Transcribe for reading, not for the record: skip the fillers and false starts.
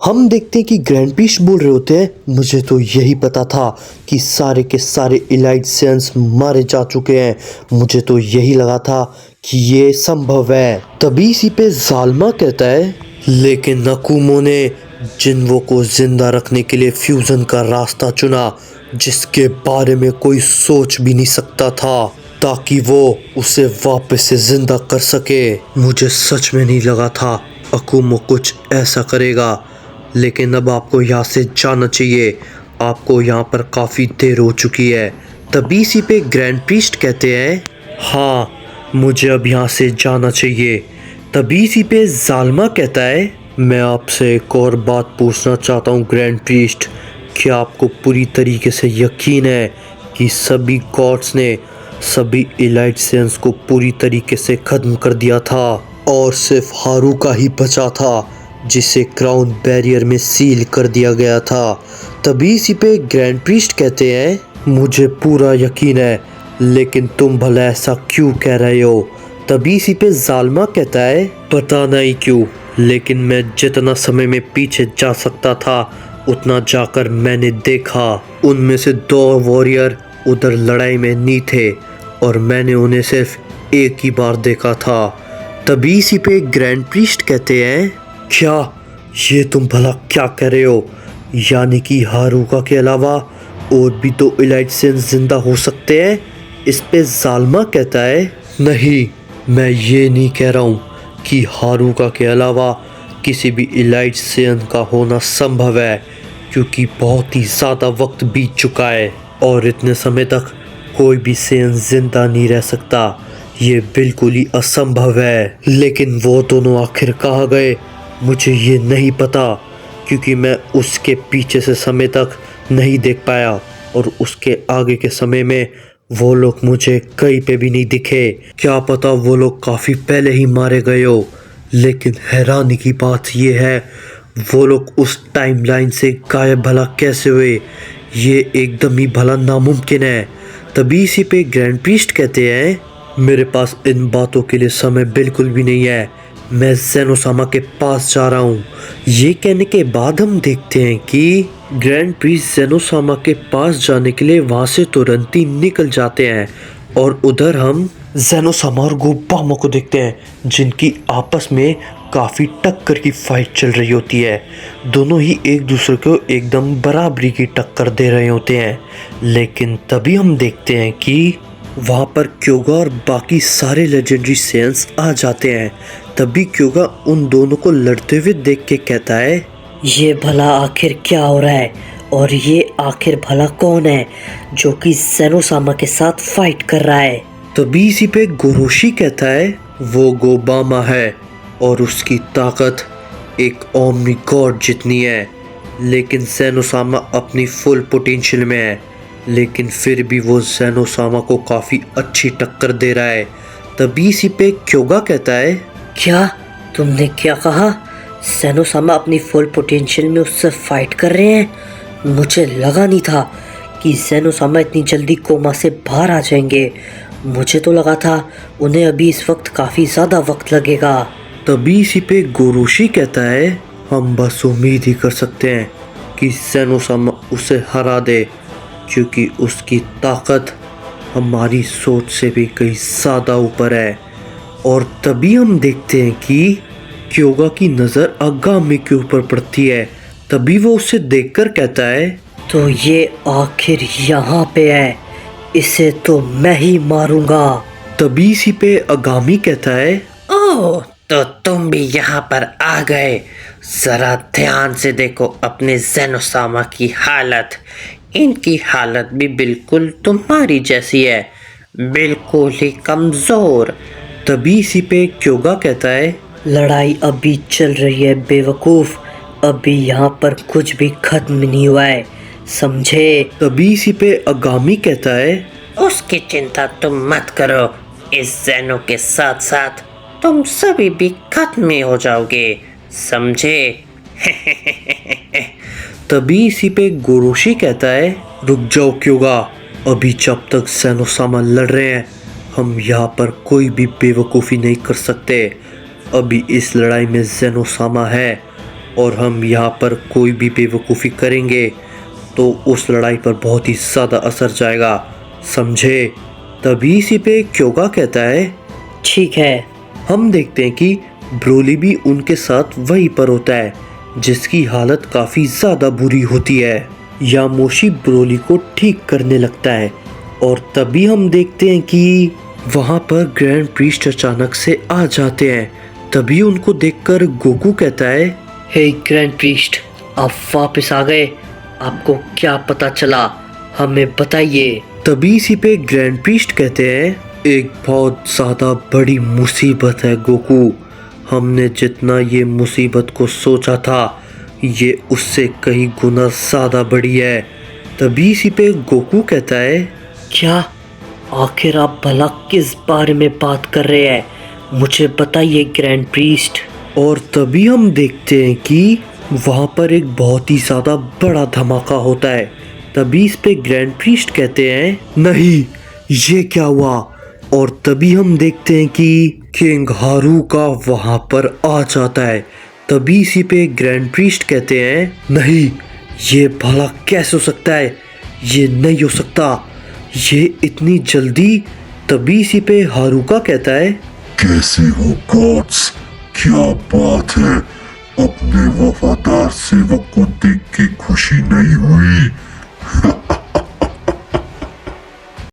हम देखते हैं कि ग्रैंड पीस बोल रहे होते हैं, मुझे तो यही पता था कि सारे के सारे इलाइट सेंस मारे जा चुके हैं। मुझे तो यही लगा था कि ये संभव है। तभी इसी पे जालमा कहता है, लेकिन नकुमो ने जिन्वो को जिंदा रखने के लिए फ्यूजन का रास्ता चुना, जिसके बारे में कोई सोच भी नहीं सकता था, ताकि वो उसे वापस से जिंदा कर सके। मुझे सच में नहीं लगा था अकुमो कुछ ऐसा करेगा, लेकिन अब आपको यहाँ से जाना चाहिए। आपको यहाँ पर काफ़ी देर हो चुकी है। तभी इसी पे ग्रैंड प्रीस्ट कहते हैं, हाँ मुझे अब यहाँ से जाना चाहिए। तभी इसी पे जालमा कहता है, मैं आपसे एक और बात पूछना चाहता हूँ ग्रैंड प्रीस्ट, क्या आपको पूरी तरीके से यकीन है कि सभी गॉड्स ने सभी इलाइट सेंस को पूरी तरीके से ख़त्म कर दिया था और सिर्फ हारुका ही बचा था जिसे क्राउन बैरियर में सील कर दिया गया था? तभी इसी पे ग्रैंड प्रीस्ट कहते हैं, मुझे पूरा यकीन है, लेकिन तुम भला ऐसा क्यों कह रहे हो? तभी इसी पे जालमा कहता है, पता नहीं क्यों, लेकिन मैं जितना समय में पीछे जा सकता था उतना जाकर मैंने देखा उनमें से 2 वॉरियर उधर लड़ाई में नहीं थे और मैंने उन्हें सिर्फ एक ही बार देखा था। तभी इसी पे ग्रैंड प्रीस्ट कहते हैं, क्या ये तुम भला क्या कह रहे हो? यानी कि हारुका के अलावा और भी 2 इलाइट सेंस जिंदा हो सकते हैं? इस पे जालमा कहता है, नहीं, मैं ये नहीं कह रहा हूँ कि हारुका के अलावा किसी भी इलाइट सेंस का होना संभव है, क्योंकि बहुत ही ज़्यादा वक्त बीत चुका है और इतने समय तक कोई भी सेंस जिंदा नहीं रह सकता। ये बिल्कुल ही असंभव है। लेकिन वो दोनों आखिर कहाँ गए मुझे ये नहीं पता, क्योंकि मैं उसके पीछे से समय तक नहीं देख पाया और उसके आगे के समय में वो लोग मुझे कहीं पे भी नहीं दिखे। क्या पता वो लोग काफ़ी पहले ही मारे गए हो। लेकिन हैरानी की बात ये है, वो लोग उस टाइमलाइन से गायब भला कैसे हुए? ये एकदम ही भला नामुमकिन है। तभी इसी पे ग्रैंड प्रीस्ट कहते हैं, मेरे पास इन बातों के लिए समय बिल्कुल भी नहीं है, मैं ज़ेनोसामा के पास जा रहा हूँ। ये कहने के बाद हम देखते हैं कि ग्रैंड प्रीस्ट ज़ेनोसामा के पास जाने के लिए वहाँ से तुरंत ही निकल जाते हैं और उधर हम ज़ेनोसामा और गोबामा को देखते हैं, जिनकी आपस में काफ़ी टक्कर की फाइट चल रही होती है। दोनों ही एक दूसरे को एकदम बराबरी की टक्कर दे रहे होते हैं। लेकिन तभी हम देखते हैं कि वहाँ पर क्योगा और बाकी सारे लेजेंडरी सेंस आ जाते हैं। तभी क्योगा उन दोनों को लड़ते हुए देख के कहता है, ये भला आखिर क्या हो रहा है और ये आखिर भला कौन है जो कि ज़ेनोसामा के साथ फाइट कर रहा है? तभी इसी पे गोरोशी कहता है, वो गोबामा है और उसकी ताकत एक ओमनी गॉड जितनी है, लेकिन ज़ेनोसामा अपनी फुल पोटेंशियल में है, लेकिन फिर भी वो ज़ेनोसामा को काफ़ी अच्छी टक्कर दे रहा है। तभी इसी पे क्योगा कहता है, क्या तुमने क्या कहा? ज़ेनोसामा अपनी फुल पोटेंशियल में उससे फाइट कर रहे हैं? मुझे लगा नहीं था कि ज़ेनोसामा इतनी जल्दी कोमा से बाहर आ जाएंगे। मुझे तो लगा था उन्हें अभी इस वक्त काफ़ी ज़्यादा वक्त लगेगा। तभी इसी पे गोरोशी कहता है, हम बस उम्मीद ही कर सकते हैं कि ज़ेनोसामा उसे हरा दे, क्योंकि उसकी ताकत हमारी सोच से भी कहीं ज़्यादा ऊपर है। और तभी हम देखते हैं कि क्योगा की नज़र आगामी के ऊपर पड़ती है। तभी वो उसे देखकर कहता है, तो ये आखिर यहाँ पे है, इसे तो मैं ही मारूंगा। तभी इसी पे आगामी कहता है, ओह, तो तुम भी यहाँ पर आ गए। जरा ध्यान से देखो अपने ज़ेनोसामा की हालत। इनकी हालत भी बिल्कुल तुम्हारी जैसी है, बिल्कुल ही कमज़ोर। तभी इसी पे क्योगा कहता है, लड़ाई अभी चल रही है बेवकूफ़, अभी यहाँ पर कुछ भी खत्म नहीं हुआ है, समझे? तभी इसी पे आगामी कहता है, उसकी चिंता तुम मत करो, इस ज़ेनो के साथ साथ तुम सभी भी खत्म ही हो जाओगे, समझे? तभी इसी पे गोरोशी कहता है, रुक जाओ क्योगा, अभी जब तक ज़ेनोसामा लड़ रहे हैं हम यहाँ पर कोई भी बेवकूफ़ी नहीं कर सकते। अभी इस लड़ाई में ज़ेनोसामा है और हम यहाँ पर कोई भी बेवकूफ़ी करेंगे तो उस लड़ाई पर बहुत ही ज़्यादा असर जाएगा, समझे? तभी सिपे क्योगा कहता है, ठीक है। हम देखते हैं कि ब्रोली भी उनके साथ वहीं पर होता है, जिसकी हालत काफ़ी ज़्यादा बुरी होती है। यामोशी ब्रोली को ठीक करने लगता है और तभी हम देखते हैं कि वहाँ पर ग्रैंड प्रीस्ट अचानक से आ जाते हैं। तभी उनको देखकर गोकू कहता है, हे ग्रैंड प्रीस्ट, आप वापस आ गए। आपको क्या पता चला, हमें बताइए। तभी इसी पे ग्रैंड प्रीस्ट कहते हैं, एक बहुत ज़्यादा बड़ी मुसीबत है गोकू। हमने जितना ये मुसीबत को सोचा था ये उससे कई गुना ज़्यादा बड़ी है। तभी इसी पे गोकू कहता है, क्या? आखिर आप भला किस बारे में बात कर रहे हैं? मुझे बताइए ग्रैंड प्रीस्ट। और तभी हम देखते हैं कि वहाँ पर एक बहुत ही ज़्यादा बड़ा धमाका होता है। तभी इस पे ग्रैंड प्रीस्ट कहते हैं, नहीं, ये क्या हुआ? और तभी हम देखते हैं कि किंग हारू का वहाँ पर आ जाता है। तभी इसी पे ग्रैंड प्रीस्ट कहते हैं, नहीं, ये भला कैसे हो सकता है? ये नहीं हो सकता, ये इतनी जल्दी। तभी इसी पे हारूका कहता है, कैसे हो गॉड्स? क्या बात है? अपने वफादार सेवक को देख के खुशी नहीं हुई?